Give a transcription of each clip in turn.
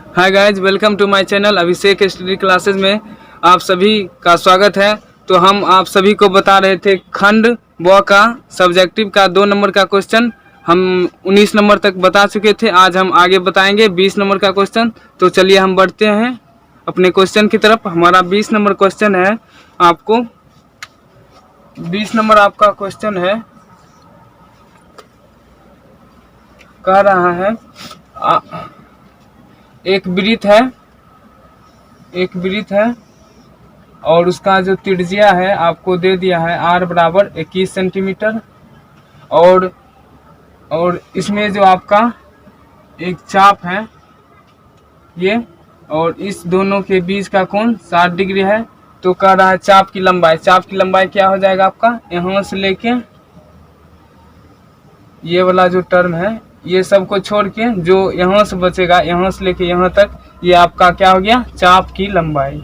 Hi guys, welcome to my channel Abhishek study classes में आप सभी का स्वागत है। तो हम आप सभी को बता रहे थे खंड ब का सब्जेक्टिव का 2 नंबर का क्वेश्चन हम 19 नंबर तक बता चुके थे। आज हम आगे बताएंगे 20 नंबर का क्वेश्चन। तो चलिए हम बढ़ते हैं अपने क्वेश्चन की तरफ। हमारा 20 नंबर क्वेश्चन है, आपको 20 नंबर आपका क्वेश्चन है, कह रहा है एक वृत्त है और उसका जो त्रिज्या है आपको दे दिया है r बराबर 21 सेंटीमीटर और इसमें जो आपका एक चाप है ये, और इस दोनों के बीच का कोण 60 डिग्री है। तो कह रहा है चाप की लंबाई क्या हो जाएगा आपका, यहाँ से लेके ये वाला जो टर्म है ये सब को छोड़ के जो यहाँ से बचेगा, यहाँ से लेके यहाँ तक, ये आपका क्या हो गया, चाप की लंबाई।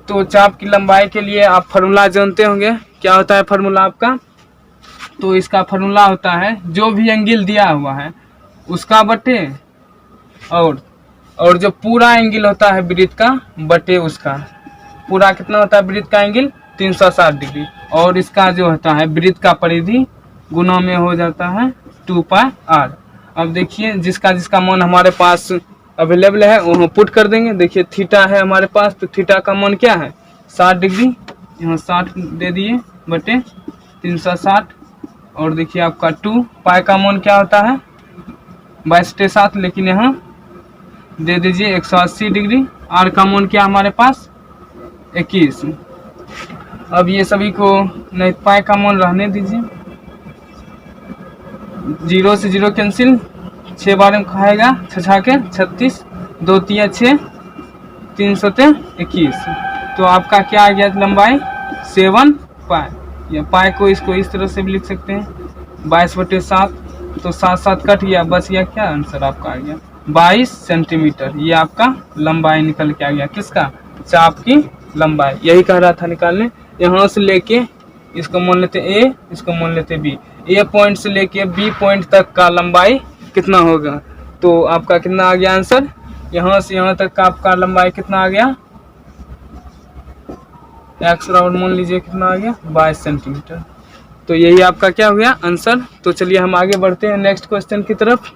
तो चाप की लंबाई के लिए आप फार्मूला जानते होंगे, क्या होता है फार्मूला आपका। तो इसका फार्मूला होता है जो भी एंगल दिया हुआ है उसका बटे और जो पूरा एंगल होता है वृत्त का बटे उसका। पूरा कितना होता है वृत्त का एंगल, 360 डिग्री, और इसका जो होता है वृत्त का परिधि गुना में हो जाता है 2πr। अब देखिए जिसका मान हमारे पास अवेलेबल है वो हम पुट कर देंगे। देखिए थीटा है हमारे पास, तो थीटा का मान क्या है 60 डिग्री, यहाँ 60 दे दिए बटे 360, और देखिए आपका 2 पाई का मान क्या होता है 22/7, लेकिन यहाँ दे दीजिए 180 डिग्री। आर का मान क्या हमारे पास 21। अब ये सभी को नहीं, पाई का मान रहने दीजिए, 0 से 0 कैंसिल, 6 बार में खाएगा 6 के 36, 2 3 6, 321। तो आपका क्या आ गया लंबाई 7 पाई। या पाई को इसको इस तरह से भी लिख सकते हैं 22/7, तो 7 कट गया, बच गया क्या आंसर आपका आ गया 22 सेंटीमीटर। ये आपका लंबाई निकल के आ गया, किसका, चाप की लंबाई। यही कह रहा था निकालने। यहाँ से लेके इसको मान लेते ए, इसको मान लेते बी, ए पॉइंट से लेके बी पॉइंट तक का लंबाई कितना होगा। तो आपका कितना आ गया आंसर, यहाँ से यहाँ तक का आपका लंबाई कितना आ गया, एक्स राउंड मान लीजिए कितना आ गया 22 सेंटीमीटर। तो यही आपका क्या हो गया आंसर। तो चलिए हम आगे बढ़ते हैं नेक्स्ट क्वेश्चन की तरफ।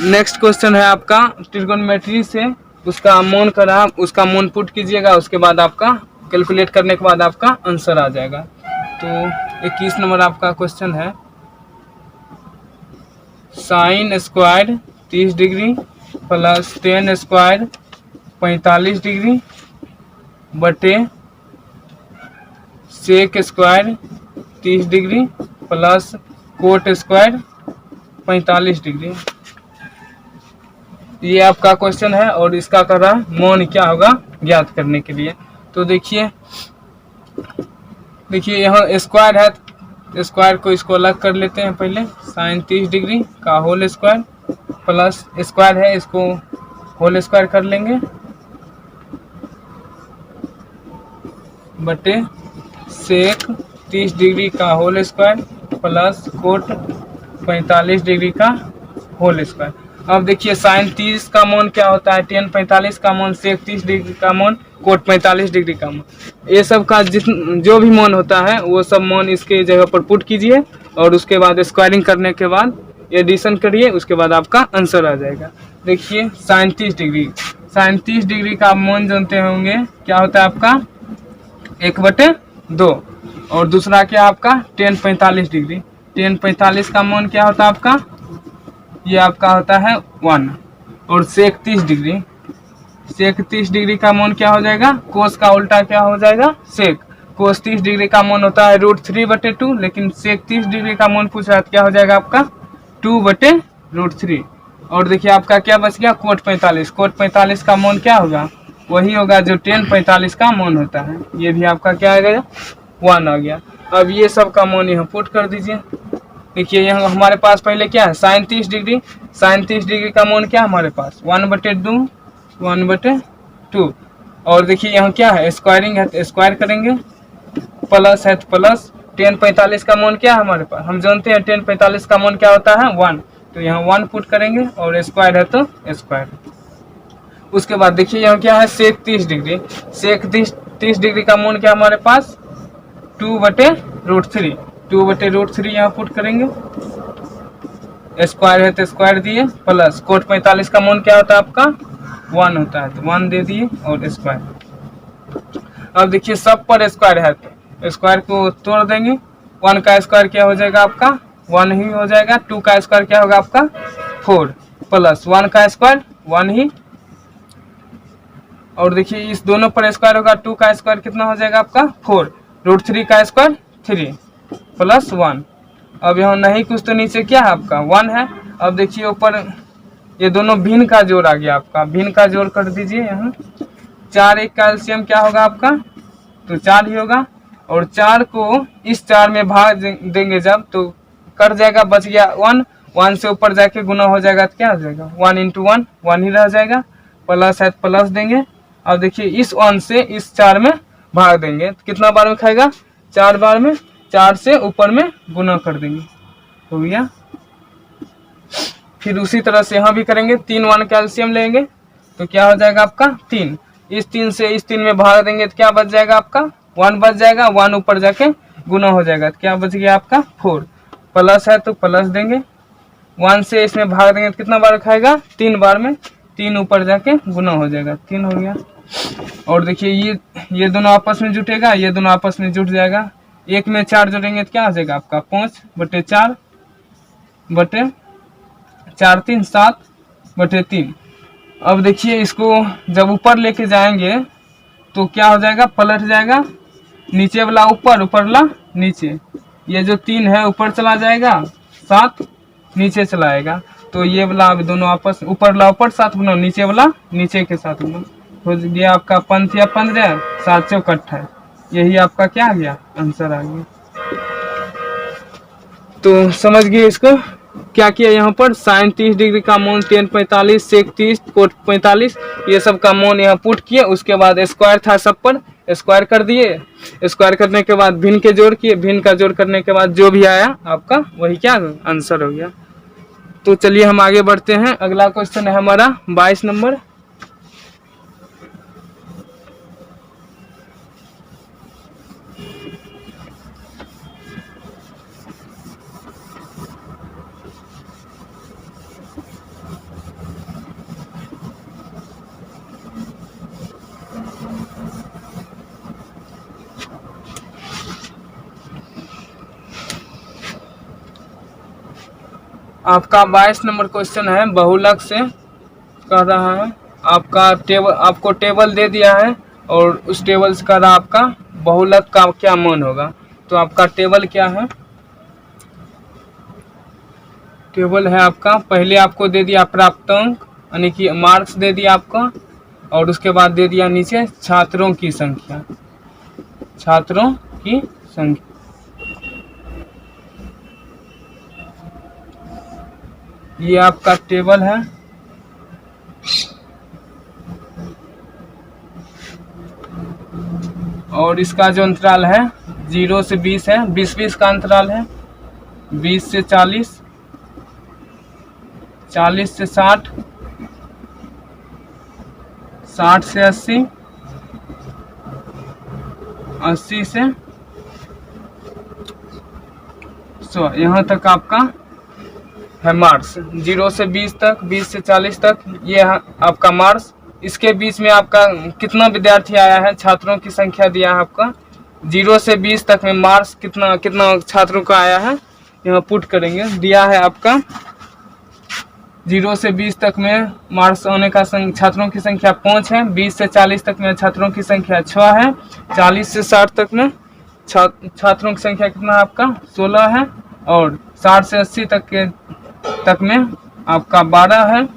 नेक्स्ट क्वेश्चन है आपका ट्रिगोनोमेट्री से, उसका मान करा, उसका मान पुट कीजिएगा, उसके बाद आपका कैलकुलेट करने के बाद आपका आंसर आ जाएगा। तो 21 नंबर आपका क्वेश्चन है, sine square 30 degree plus tan square 45 degree बटे sec square 30 degree plus cot square 45 degree. ये आपका क्वेश्चन है और इसका कर रहा मान क्या होगा ज्ञात करने के लिए। तो देखिए यहाँ स्क्वायर है, स्क्वायर को इसको अलग कर लेते हैं पहले, साइन 30 डिग्री का होल स्क्वायर प्लस स्क्वायर है, इसको होल स्क्वायर कर लेंगे बटे सेक 30 डिग्री का whole square plus cot 45 degree का होल स्क्वायर। अब देखिए साइन 30 का मान क्या होता है, टेन 45 का मान, सेक 30 डिग्री का मान, कोट 45 डिग्री का मान। ये सब का जो भी मान होता है वो सब मान इसके जगह पर पुट कीजिए और उसके बाद स्क्वायरिंग करने के बाद एडिशन करिए, उसके बाद आपका आंसर आ जाएगा। देखिए साइन 30 डिग्री का मान जानते होंगे क्या होता है आपका 1/2, और दूसरा क्या आपका टेन 45 डिग्री, टेन 45 का मान क्या होता है आपका, ये आपका होता है 1, और सेक 30 डिग्री का मान क्या हो जाएगा, कोस का उल्टा क्या हो जाएगा सेक, कोस 30 डिग्री का मान होता है √3/2, लेकिन सेक 30 डिग्री का मान पूछ रहा है क्या हो जाएगा आपका 2/√3। और देखिए आपका क्या बच गया कोट 45 का मान क्या होगा, वही होगा जो टेन 45 का मान होता है, ये भी आपका क्या आ गया 1 आ गया। अब ये सब का मान यहाँ पुट कर दीजिए, देखिए यहाँ हमारे पास पहले क्या है साइन 30 डिग्री। साइन 30 डिग्री का मान क्या है हमारे पास 1/2 1/2। और देखिए यहाँ क्या है स्क्वायरिंग है तो स्क्वायर करेंगे, प्लस है तो प्लस। tan 45 का मान क्या है हमारे पास, हम जानते हैं tan 45 का मान क्या होता है 1, तो यहाँ 1 पुट करेंगे और स्क्वायर है तो स्क्वायर। उसके बाद देखिए यहाँ क्या है सेक 30 डिग्री। सेक 30 डिग्री का मान क्या हमारे पास 2/√3। 2/√3 यहाँ पुट करेंगे, स्क्वायर है तो स्क्वायर दिए, प्लस कोट 45 का मान क्या होता है आपका 1 होता है तो 1 दे दिए और स्क्वायर। अब देखिए सब पर स्क्वायर है तो स्क्वायर को तोड़ देंगे। 1 का स्क्वायर क्या हो जाएगा आपका 1 ही हो जाएगा। 2 का स्क्वायर क्या होगा आपका 4, प्लस 1 का स्क्वायर 1 ही। और देखिए इस दोनों पर स्क्वायर होगा, 2 का स्क्वायर कितना हो जाएगा आपका 4, √3 का स्क्वायर 3 प्लस 1। अब यहाँ नहीं कुछ तो नीचे क्या है आपका 1 है। अब देखिए ऊपर ये दोनों भिन्न का जोड़ आ गया आपका, भिन्न का जोड़ कर दीजिए यहाँ। 4 1 का एलसीएम क्या होगा आपका तो 4 ही होगा, और 4 को इस 4 में भाग देंगे जब तो कर जाएगा, बच गया 1। 1 से ऊपर जाके गुना हो जाएगा तो क्या हो जाएगा 1 × 1 1 ही रह जाएगा, प्लस है तो प्लस देंगे। अब देखिए इस 1 से इस 4 में भाग देंगे तो कितना बार में खाएगा 4 बार में, 4 से ऊपर में गुना कर देंगे हो गया। फिर उसी तरह से यहाँ भी करेंगे, 3 1 कैल्शियम लेंगे तो क्या हो जाएगा आपका 3। इस 3 से इस 3 में भाग देंगे तो क्या बच जाएगा आपका 1 बच जाएगा, 1 ऊपर जाके गुना हो जाएगा तो क्या बच गया आपका 4, प्लस है तो प्लस देंगे। 1 से इसमें भाग देंगे तो कितना बार खाएगा 3 बार में, 3 ऊपर जाके गुना हो जाएगा 3 हो गया। और देखिए ये दोनों आपस में जुटेगा, ये दोनों आपस में जुट जाएगा। 1 में 4 जोड़ेंगे तो क्या हो जाएगा आपका 5/4 4 3 7/3। अब देखिए इसको जब ऊपर लेके जाएंगे तो क्या हो जाएगा पलट जाएगा, नीचे वाला ऊपर ऊपर वाला नीचे। ये जो 3 है ऊपर चला जाएगा, 7 नीचे चलाएगा, तो ये वाला अब दोनों आपस ऊपर वाला ऊपर 7 गुना, नीचे वाला नीचे के 7 गुना हो गया आपका 5 या 15 7 से 28। यही आपका क्या आ गया आंसर आ गया। तो समझ गए इसको क्या किया यहाँ पर साइन 30 डिग्री का मान tan 45 सेक 30 कोट 45 ये सब का मान यहाँ पुट किए। उसके बाद स्क्वायर था सब पर स्क्वायर कर दिए, स्क्वायर करने के बाद भिन्न के जोड़ किए, भिन्न का जोड़ करने के बाद जो भी आया आपका वही क्या आंसर हो गया। तो चलिए हम आगे बढ़ते हैं। अगला क्वेश्चन है हमारा 22 नंबर। आपका 22 नंबर क्वेश्चन है, बहुलक से कह रहा है आपका टेबल, आपको टेबल दे दिया है और उस टेबल से कह रहा है आपका बहुलक का क्या मान होगा। तो आपका टेबल क्या है, टेबल है आपका पहले आपको दे दिया प्राप्तांक यानी कि मार्क्स दे दिया आपका, और उसके बाद दे दिया नीचे छात्रों की संख्या, छात्रों की संख्या। ये आपका टेबल है। और इसका जो अंतराल है 0 से 20 है, 20-20 का अंतराल है, 20 से 40, 40 से 60, 60 से 80, 80 से 100 यहाँ तक आपका है मार्क्स। 0 से 20 तक, 20 से 40 तक ये आपका मार्क्स। इसके बीच में आपका कितना विद्यार्थी आया है, छात्रों की संख्या दिया है आपका। 0 से 20 तक में मार्क्स कितना कितना छात्रों का आया है यहाँ पुट करेंगे। दिया है आपका 0 से 20 तक में मार्क्स आने का छात्रों की संख्या 5 है, 20 से 40 तक में छात्रों की संख्या 6 है, 40 से 60 तक में छात्रों की संख्या कितना आपका 16 है, और 60 से 80 तक में आपका 12 है।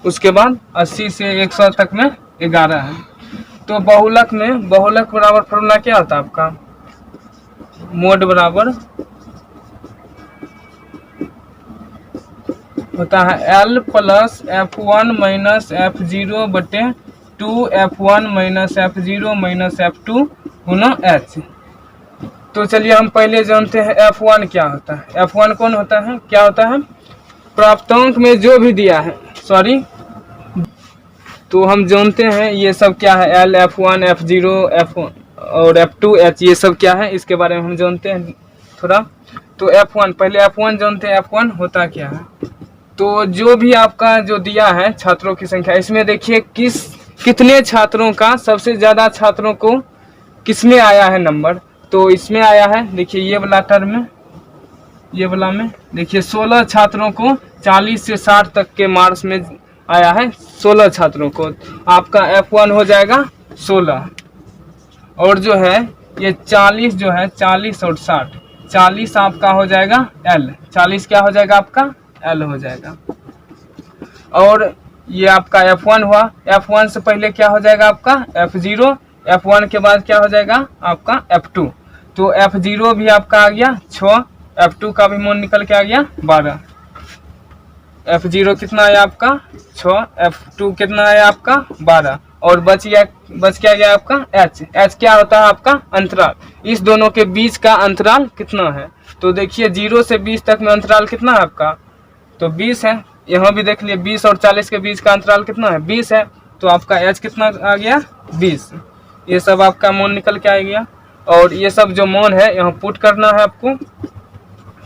उसके बाद 80 से 100 तक में 11 है। तो बहुलक में बहुलक बराबर फॉर्मूला क्या होता है आपका, मोड बराबर होता है L plus F1 minus F0 बटे 2F1 minus F0 minus F2 गुना H। तो चलिए हम पहले जानते हैं F1 क्या होता है। F1 कौन होता है, क्या होता है, प्राप्तांक में जो भी दिया है, सॉरी, तो हम जानते हैं ये सब क्या है, L F1 F0 F1 और F2 H, ये सब क्या है इसके बारे में हम जानते हैं थोड़ा। तो F1 पहले F1 जानते हैं, F1 होता क्या है। तो जो भी आपका जो दिया है छात्रों की संख्या, इसमें देखिए कितने छात्रों का सबसे ज़्यादा छात्रों को किसमें आया है नंबर, तो इसमें आया है, देखिए ये वाला टर्म में, ये वाला में देखिए 16 छात्रों को 40 से 60 तक के मार्क्स में आया है, 16 छात्रों को, आपका F1 हो जाएगा 16। और जो है ये 40 जो है 40 और 60, 40 आपका हो जाएगा L, 40 क्या हो जाएगा आपका L हो जाएगा। और ये आपका F1 हुआ, F1 से पहले क्या हो जाएगा आपका F0, F1 के बाद क्या हो जाएगा आपका F2। तो F0 भी आपका आ गया 6, F2 का भी मान निकल के आ गया 12। F0 कितना आया आपका 6, F2 कितना आया आपका 12, और बच क्या गया आपका H। H क्या होता है आपका अंतराल, इस दोनों के बीच का अंतराल कितना है। तो देखिए 0 से 20 तक में अंतराल कितना है आपका, तो 20 है। यहाँ भी देख लिए 20 और 40 के बीच का अंतराल कितना है, 20 है। तो आपका H कितना आ गया 20। ये सब आपका मान निकल के आ गया, और ये सब जो मान है यहाँ पुट करना है आपको।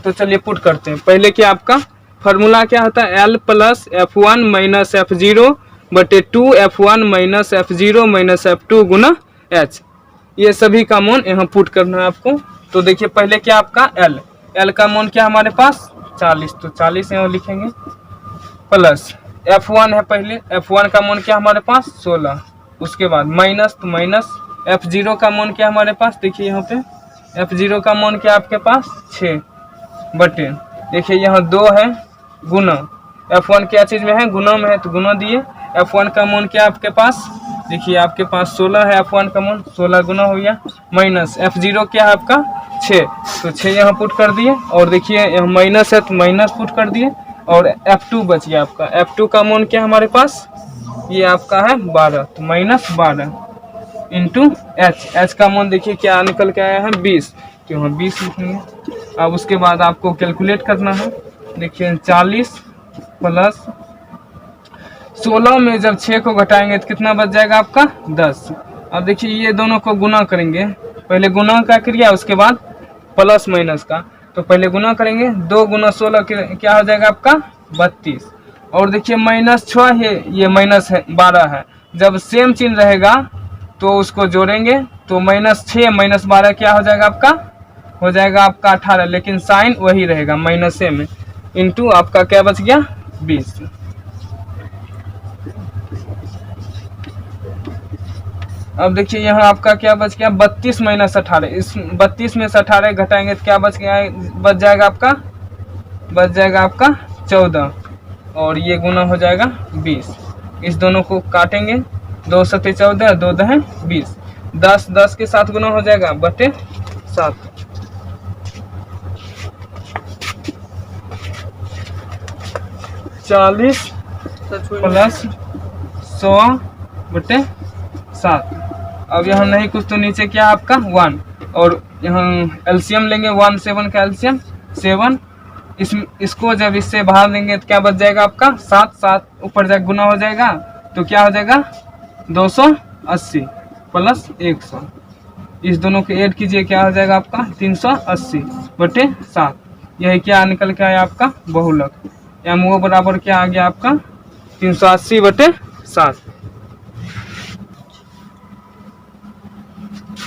तो चलिए पुट करते हैं। पहले क्या आपका फार्मूला क्या होता है, L plus F1 minus F0 बटे 2F1 minus F0 minus F2 गुना H। ये सभी का मान यहाँ पुट करना है आपको। तो देखिए पहले क्या आपका L का मान क्या हमारे पास 40, तो 40 यहाँ लिखेंगे, प्लस F1 है, पहले F1 का मान क्या हमारे पास 16, उसके बाद माइनस, तो माइनस F0 का मान क्या हमारे पास, देखिए यहाँ पे F0 का मान क्या आपके पास 6 बटे, देखिए यहाँ 2 है गुना, F1 क्या चीज़ में है, गुना में है, तो गुना दिए। F1 का मान क्या आपके पास, देखिए आपके पास 16 है, F1 का मान 16 गुना हो गया, माइनस F0 क्या है आपका 6, तो 6 यहाँ पुट कर दिए। और देखिए यहाँ माइनस है तो माइनस पुट कर दिए, और F2 बच गया आपका। F2 का मान क्या हमारे पास, ये आपका है 12, तो माइनस 12 इंटू H का मान देखिए क्या निकल के आया है 20, तो यहाँ 20 लिखेंगे। अब उसके बाद आपको कैलकुलेट करना है, देखिए 40 प्लस 16 में जब 6 को घटाएंगे तो कितना बच जाएगा आपका 10। अब देखिए ये दोनों को गुना करेंगे, पहले गुना का क्रिया उसके बाद प्लस माइनस का, तो पहले गुना करेंगे, 2 गुना 16 क्या हो जाएगा आपका 32। और देखिए माइनस 6 है, ये माइनस है 12 है, जब सेम चिन्ह रहेगा तो उसको जोड़ेंगे, तो माइनस 6 माइनस 12 क्या हो जाएगा आपका, हो जाएगा आपका 18, लेकिन साइन वही रहेगा माइनस में, इंटू आपका क्या बच गया 20। अब देखिए यहाँ आपका क्या बच गया 32 माइनस 18, इस 32 में से 18 घटाएंगे तो क्या बच जाएगा आपका, बच जाएगा आपका 14, और ये गुना हो जाएगा 20। इस दोनों को काटेंगे, 2 सत्ते 14, 2 दहें 20, 10 10 के साथ गुना हो जाएगा बटे 7, 40 प्लस 100 बटे 7। अब यहाँ नहीं कुछ तो नीचे क्या आपका 1, और यहाँ एलसीएम लेंगे, 1 7 का एलसीएम 7, इसको जब इससे बाहर देंगे तो क्या बच जाएगा आपका 7, 7 ऊपर जाकर गुना हो जाएगा, तो क्या हो जाएगा 280 प्लस 100, इस दोनों को ऐड कीजिए, क्या हो जाएगा आपका 380 बटे 7। यही क्या निकल के आया आपका बहुलक, MO बराबर क्या आ गया आपका 380 बटे 7।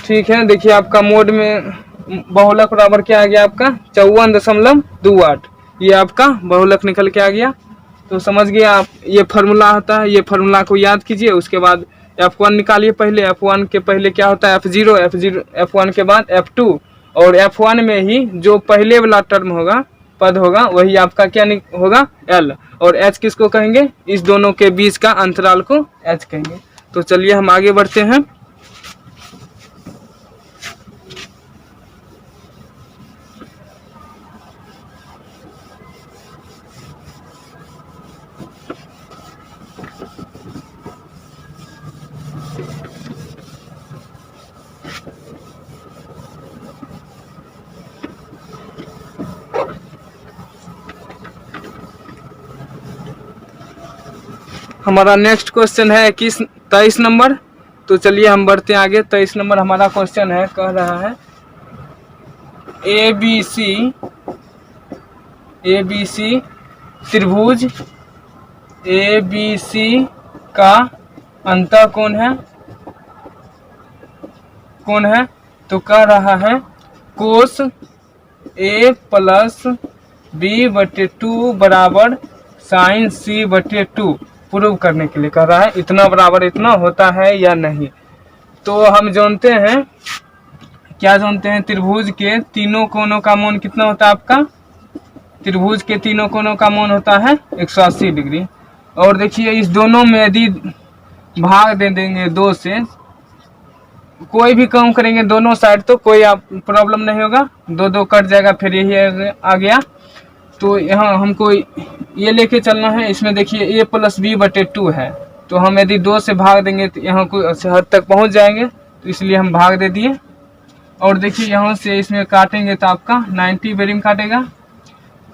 ठीक है, देखिए आपका मोड में बहुलक बराबर क्या आ गया आपका 54.28, ये आपका बहुलक निकल के आ गया। तो समझ गए आप, ये फार्मूला होता है, ये फार्मूला को याद कीजिए। उसके बाद F1 निकालिए, पहले F1 के पहले क्या होता है F0, F1 के बाद F2, और F1 में ही जो पहले वाला टर्म होगा, पद होगा, वही आपका क्या होगा L, और H किसको कहेंगे, इस दोनों के बीच का अंतराल को H कहेंगे। तो चलिए हम आगे बढ़ते हैं। हमारा नेक्स्ट क्वेश्चन है 23 नंबर। तो चलिए हम बढ़ते हैं आगे। 23 नंबर हमारा क्वेश्चन है, कह रहा है ABC त्रिभुज ABC का अंतःकोण कौन है? तो कह रहा है कोस A प्लस B/2 बराबर साइन C/2 प्रूव करने के लिए कह रहा है। इतना बराबर इतना होता है या नहीं? तो हम जानते हैं, क्या जानते हैं, त्रिभुज के तीनों कोणों का मान कितना होता है आपका? त्रिभुज के तीनों कोणों का मान होता है 180 डिग्री। और देखिए इस दोनों में यदि भाग दे देंगे 2 से, कोई भी काम करेंगे दोनों साइड तो कोई प्रॉब्लम नहीं होगा, 2 कट जाएगा, फिर यही आ गया। तो यहाँ हमको ये लेके चलना है। इसमें देखिए A प्लस B/2 है, तो हम यदि 2 से भाग देंगे तो यहाँ कुछ हद तक पहुँच जाएंगे, तो इसलिए हम भाग दे दिए। और देखिए यहाँ से इसमें काटेंगे तो आपका 90 बेरिंग काटेगा।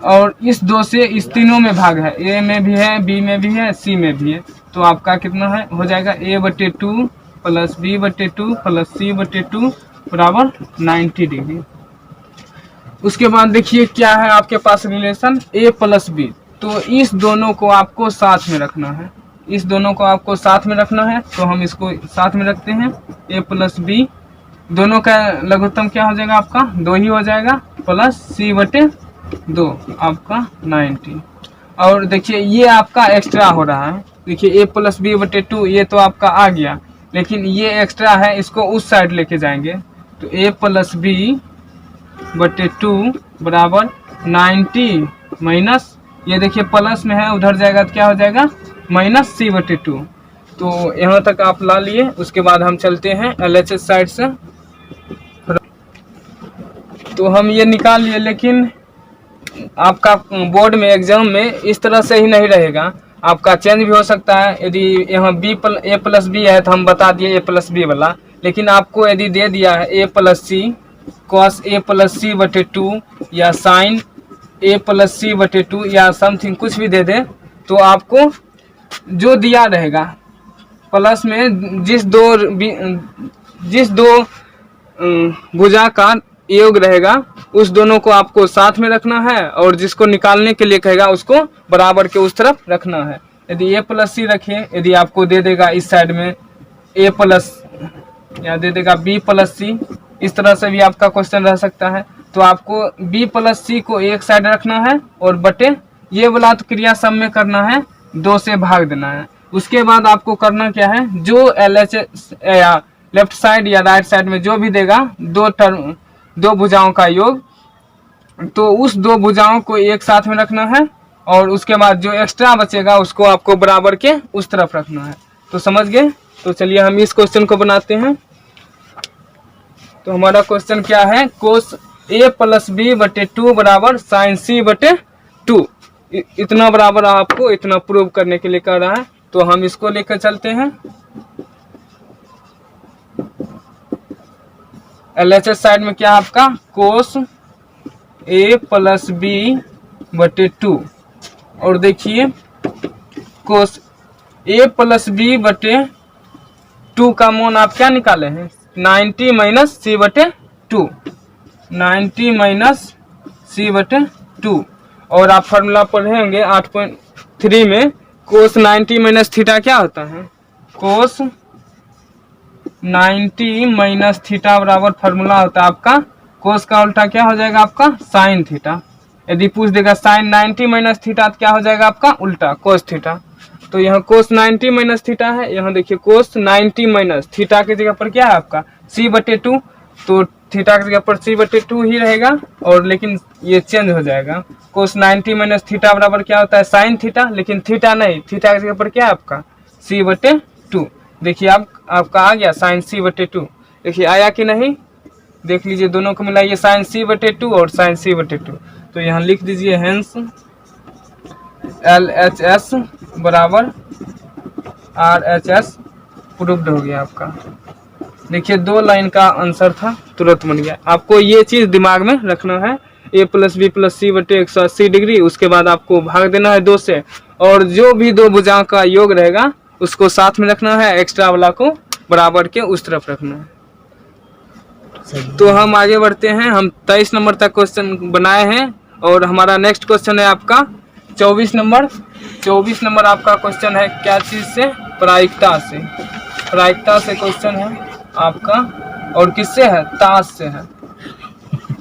और इस 2 से इस तीनों में भाग है, A में भी है, B में भी है, C में भी है, तो आपका कितना है हो जाएगा A/2 plus B/2 plus C/2 बराबर 90 डिग्री। उसके बाद देखिए क्या है आपके पास रिलेशन A प्लस B। तो इस दोनों को आपको साथ में रखना है, इस दोनों को आपको साथ में रखना है। तो हम इसको साथ में रखते हैं, A प्लस B, दोनों का लघुत्तम क्या हो जाएगा आपका 2 ही हो जाएगा, प्लस C/2 आपका 90। और देखिए ये आपका एक्स्ट्रा हो रहा है, देखिए A प्लस B/2 ये तो आपका आ गया, लेकिन ये एक्स्ट्रा है, इसको उस साइड लेके जाएंगे। तो A प्लस B/2 बराबर 90 माइनस, ये देखिए प्लस में है, उधर जाएगा तो क्या हो जाएगा माइनस C/2। तो यहाँ तक आप ला लिए। उसके बाद हम चलते हैं LHS साइड से। तो हम ये निकाल लिए, लेकिन आपका बोर्ड में एग्जाम में इस तरह से ही नहीं रहेगा, आपका चेंज भी हो सकता है। यदि यहाँ A प्लस B है तो हम बता दिए A प्लस B वाला, लेकिन आपको यदि दे दिया है A plus C cos A plus C/2 या साइन A प्लस C/2 या समथिंग कुछ भी दे दे, तो आपको जो दिया रहेगा प्लस में जिस दो भुजा का योग रहेगा उस दोनों को आपको साथ में रखना है, और जिसको निकालने के लिए कहेगा उसको बराबर के उस तरफ रखना है। यदि A प्लस C रखे, यदि आपको दे देगा इस साइड में A प्लस या दे देगा B प्लस C, इस तरह से भी आपका क्वेश्चन रह सकता है। तो आपको B प्लस C को एक साइड रखना है और बटे ये वाला तो क्रिया सब में करना है, 2 से भाग देना है। उसके बाद आपको करना क्या है, जो LHS या लेफ्ट साइड या राइट साइड में जो भी देगा 2 भुजाओं का योग, तो उस 2 भुजाओं को एक साथ में रखना है, और उसके बाद जो एक्स्ट्रा बचेगा उसको आपको बराबर के उस तरफ रखना है। तो समझ गए? तो चलिए हम इस क्वेश्चन को बनाते हैं। तो हमारा क्वेश्चन क्या है, कोस A प्लस B/2 बराबर साइन C/2, इतना बराबर आपको इतना प्रूव करने के लिए कह रहा है। तो हम इसको लेकर चलते हैं। LHS साइड में क्या आपका कोस A प्लस B/2, और देखिए कोस A प्लस B/2 का मान आप क्या निकाले हैं 90 माइनस C/2, 90 माइनस C/2। और आप फार्मूला पढ़ेंगे 8.3 में, कोस 90 माइनस थीटा क्या होता है, कोस 90 माइनस थीटा बराबर फार्मूला होता है आपका, कोस का उल्टा क्या हो जाएगा आपका साइन थीटा। यदि पूछ देगा साइन 90 माइनस थीटा तो क्या हो जाएगा आपका उल्टा कोस थीटा। तो यहाँ कोस 90 माइनस थीटा है, यहाँ देखिए कोस 90 माइनस थीटा की जगह पर क्या है आपका C/2, तो थीटा की जगह पर C/2 ही रहेगा, और लेकिन ये चेंज हो जाएगा। कोस 90 माइनस थीटा बराबर क्या होता है साइन थीटा, लेकिन थीटा नहीं, थीटा की जगह पर क्या है आपका C/2। देखिए आपका आ गया साइन C/2। देखिए आया कि नहीं, देख लीजिए, दोनों को मिलाइए साइन C/2 और साइन C/2। तो यहाँ लिख दीजिए हेंस LHS बराबर RHS प्रूव्ड हो गया आपका। देखिए 2 लाइन का आंसर था, तुरंत बन गया। आपको ये चीज दिमाग में रखना है, A plus B plus C/180 degree, उसके बाद आपको भाग देना है 2 से, और जो भी दो भुजाओं का योग रहेगा उसको साथ में रखना है, एक्स्ट्रा वाला को बराबर के उस तरफ रखना है। तो हम आगे बढ़ते हैं। हम 23 नंबर तक क्वेश्चन बनाए हैं और हमारा नेक्स्ट क्वेश्चन है आपका 24 नंबर। 24 नंबर आपका क्वेश्चन है क्या चीज़ से? प्रायिकता से। प्रायिकता से क्वेश्चन है आपका, और किससे है? ताश से है।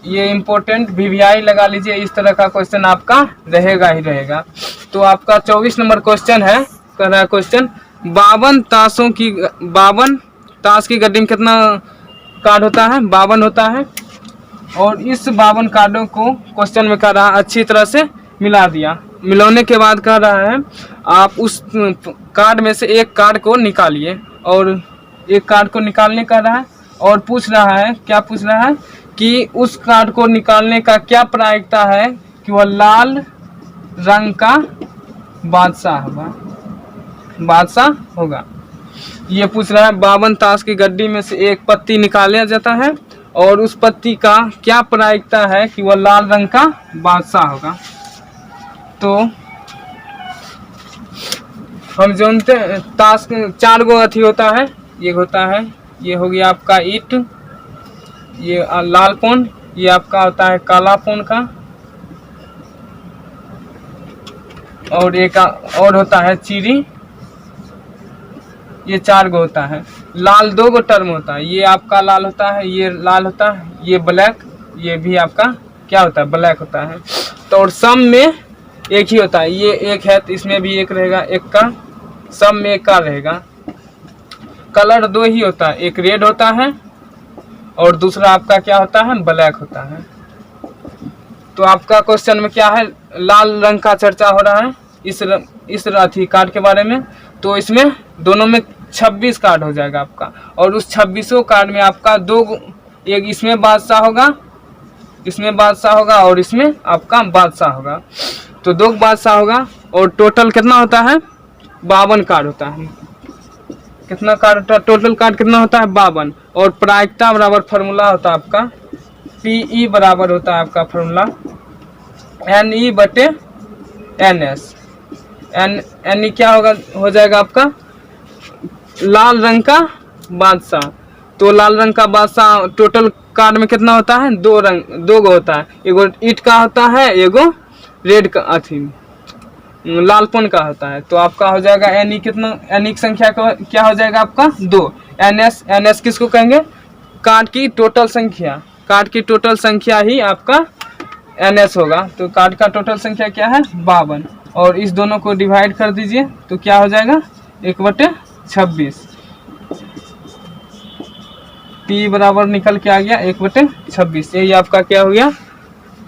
ये इम्पोर्टेंट वीवीआई लगा लीजिए, इस तरह का क्वेश्चन आपका रहेगा ही रहेगा। तो आपका 24 नंबर क्वेश्चन है, कह रहा है क्वेश्चन 52 ताश की गड्डी में कितना कार्ड होता है? 52 होता है। और इस 52 कार्डों को क्वेश्चन में कह रहा है अच्छी तरह से मिला दिया। मिलाने के बाद कह रहा है आप उस कार्ड में से एक कार्ड को निकालिए, और एक कार्ड को निकालने कह रहा है और पूछ रहा है, क्या पूछ रहा है कि उस कार्ड को निकालने का क्या प्रायिकता है कि वह लाल रंग का बादशाह होगा। ये पूछ रहा है 52 ताश की गड्डी में से एक पत्ती निकाला जाता है और उस पत्ती का क्या प्रायिकता है कि वह लाल रंग का बादशाह होगा। तो हम जानते हैं ताश के 4 गो अथी होता है, ये होता है, ये हो गया आपका ईट, ये लाल पोन, ये आपका होता है काला पोन का, और एक और होता है चीरी। ये 4 गो होता है। लाल 2 गो टर्म होता है, ये आपका लाल होता है, ये लाल होता है, ये ब्लैक, ये भी आपका क्या होता है? ब्लैक होता है। तो और सम में एक ही होता है, ये एक है तो इसमें भी एक रहेगा, एक का सम में एक का रहेगा। कलर 2 ही होता है, एक रेड होता है और दूसरा आपका क्या होता है? ब्लैक होता है। तो आपका क्वेश्चन में क्या है? लाल रंग का चर्चा हो रहा है इस अथी कार्ड के बारे में। तो इसमें दोनों में 26 कार्ड हो जाएगा आपका, और उस 26 कार्ड में आपका एक इसमें बादशाह होगा, इसमें बादशाह होगा और इसमें आपका बादशाह होगा। तो 2 बादशाह होगा और टोटल कितना होता है? 52 कार्ड होता है। कितना कार्ड होता है? टोटल कार्ड कितना होता है? 52। और प्रायिकता बराबर फार्मूला होता है आपका PE बराबर होता है आपका फार्मूला NE/NS। NE क्या होगा? हो जाएगा आपका लाल रंग का बादशाह। तो लाल रंग का बादशाह टोटल कार्ड में कितना होता है? 2 गो होता है, एगो ईट का होता है, एगो रेड का अथी लालपन का होता है। तो आपका हो जाएगा NE कितना? NE की संख्या क्या हो जाएगा आपका? 2। NS किसको कहेंगे? कार्ड की टोटल संख्या। कार्ड की टोटल संख्या ही आपका NS होगा। तो कार्ड का टोटल संख्या क्या है? 52। और इस दोनों को डिवाइड कर दीजिए तो क्या हो जाएगा? 1/26। P बराबर निकल के आ गया 1/26। यही आपका क्या हो गया?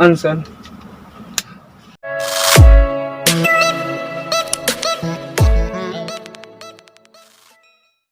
आंसर।